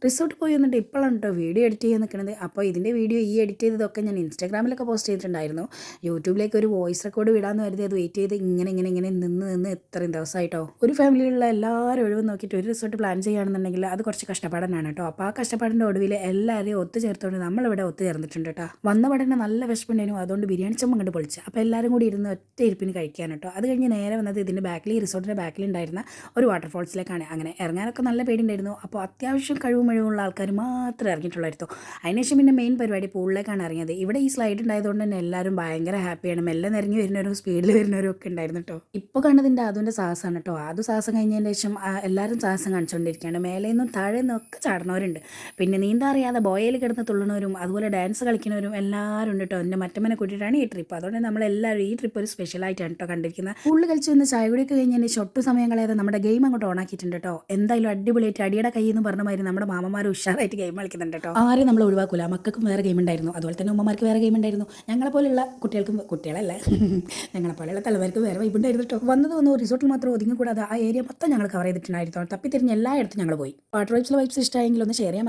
Resort പോയി വന്നിട്ട് ഇപ്പോഴാണ് കേട്ടോ വീഡിയോ എഡിറ്റ് ചെയ്യാൻ നിൽക്കുന്നത്. അപ്പോൾ ഇതിൻ്റെ വീഡിയോ എഡിറ്റ് ചെയ്തതൊക്കെ ഞാൻ ഇൻസ്റ്റാഗ്രാമിലൊക്കെ പോസ്റ്റ് ചെയ്തിട്ടുണ്ടായിരുന്നു. യൂട്യൂബിലേക്ക് ഒരു വോയിസ് റെക്കോർഡ് വിടാമെന്ന് കരുതി അത് വെയിറ്റ് ചെയ്ത് ഇങ്ങനെ നിന്ന് ഇത്രയും ദിവസമായിട്ടോ. ഒരു ഫാമിലിയിലുള്ള എല്ലാവരും ഒഴിവ് നോക്കിയിട്ട് ഒരു റിസോർട്ട് പ്ലാൻ ചെയ്യുകയാണെന്നുണ്ടെങ്കിൽ അത് കുറച്ച് കഷ്ടപ്പാടനാണ് കേട്ടോ. അപ്പോൾ ആ കഷ്ടപ്പാടിൻ്റെ ഒടുവിൽ എല്ലാവരെയും ഒത്തുചേർത്തുകൊണ്ട് നമ്മളിവിടെ ഒത്തുചേർന്നിട്ടുണ്ട് കേട്ടോ. വന്ന പടനെ നല്ല വിശപ്പുണ്ടായിരുന്നു, അതുകൊണ്ട് ബിരിയാണി ചമ്മ കണ്ട് പൊളിച്ച്. അപ്പോൾ എല്ലാവരും കൂടി ഇരുന്ന് ഒറ്റ ഇരിപ്പിന് കഴിക്കാൻ കേട്ടോ. അത് കഴിഞ്ഞ് നേരെ വന്നത് ഇതിൻ്റെ ബാക്കിൽ, ഈ റിസോർട്ടിൻ്റെ ബാക്കിലുണ്ടായിരുന്ന ഒരു വാട്ടർഫോൾസിലേക്കാണ്. അങ്ങനെ ഇറങ്ങാനൊക്കെ നല്ല പേടിയുണ്ടായിരുന്നു. അപ്പോൾ അത്യാവശ്യം കഴിവുള്ള ആൾക്കാർ മാത്രമേ ഇറങ്ങിയിട്ടുള്ളായിരുന്നു. അതിനുശേഷം പിന്നെ മെയിൻ പരിപാടി പൂളിലേക്കാണ് ഇറങ്ങിയത്. ഇവിടെ ഈ സ്ലൈഡ് ഉണ്ടായതുകൊണ്ട് തന്നെ എല്ലാവരും ഭയങ്കര ഹാപ്പിയാണ്. മെല്ലെ നിറങ്ങി വരുന്നവരും സ്പീഡിൽ വരുന്നവരും ഒക്കെ ഉണ്ടായിരുന്നു കേട്ടോ. ഇപ്പോൾ കണ്ടതിൻ്റെ അതുൻ്റെ സാഹസമാണ് കേട്ടോ. അത് സാഹസം കഴിഞ്ഞതിന് ശേഷം എല്ലാവരും സാഹസം കാണിച്ചുകൊണ്ടിരിക്കുകയാണ്. മേലെ നിന്നും താഴെ നിന്നൊക്കെ ചാടുന്നവരുണ്ട്, പിന്നെ നീന്താ അറിയാതെ ബോയയിൽ കിടന്ന് തുള്ളുന്നവരും അതുപോലെ ഡാൻസ് കളിക്കുന്നവരും എല്ലാവരും ഉണ്ട് കേട്ടോ. എൻ്റെ മറ്റമ്മനെ കൂട്ടിയിട്ടാണ് ഈ ട്രിപ്പ്. അതുകൊണ്ട് നമ്മളെല്ലാവരും ഈ ട്രിപ്പ് ഒരു സ്പെഷ്യലായിട്ടാണ് കേട്ടോ കണ്ടിരിക്കുന്നത്. പൂളിൽ കളിച്ച് വന്ന് ചായ കുടിയൊക്കെ കഴിഞ്ഞതിന് ശേഷം ഒട്ടും സമയം കളയാതെ നമ്മുടെ ഗെയിം അങ്ങോട്ട് ഓണാക്കിയിട്ടുണ്ട് കേട്ടോ. എന്തായാലും അടിപൊളിയായിട്ട് അടിയുടെ കയ്യിൽ നിന്ന് പറഞ്ഞ മാതിരി നമ്മുടെ മാമന്മാർ ഉഷാറായിട്ട് ഗെയിം കളിക്കുന്നുണ്ട് കേട്ടോ. ആരും നമ്മൾ ഒഴിവാക്കില്ല. മക്കൾക്കും വേറെ ഗെയിം ഉണ്ടായിരുന്നു, അതുപോലെ തന്നെ ഉമ്മമാർക്ക് വേറെ ഗെയിം ഉണ്ടായിരുന്നു. ഞങ്ങളെപ്പോലെയുള്ള കുട്ടികൾക്കും, കുട്ടികളല്ല ഞങ്ങളെപ്പോലെയുള്ള തലവർക്ക് വേറെ വൈബ് ഉണ്ടായിരുന്നു കേട്ടോ. വന്ന് റിസോർട്ടിൽ മാത്രം ഒതുങ്ങി കൂടാതെ ആ ഏരിയ മൊത്തം ഞങ്ങൾ കവർ ചെയ്തിട്ടുണ്ടായിരുന്നു. തപ്പിത്തിരിഞ്ഞ് എല്ലായിടത്തും ഞങ്ങൾ പോയി. വാട്ടർ വൈബ്സിലെ വൈബ്സ് ഇഷ്ടമായെങ്കിൽ ഒന്ന് ഷെയർ ചെയ്യാൻ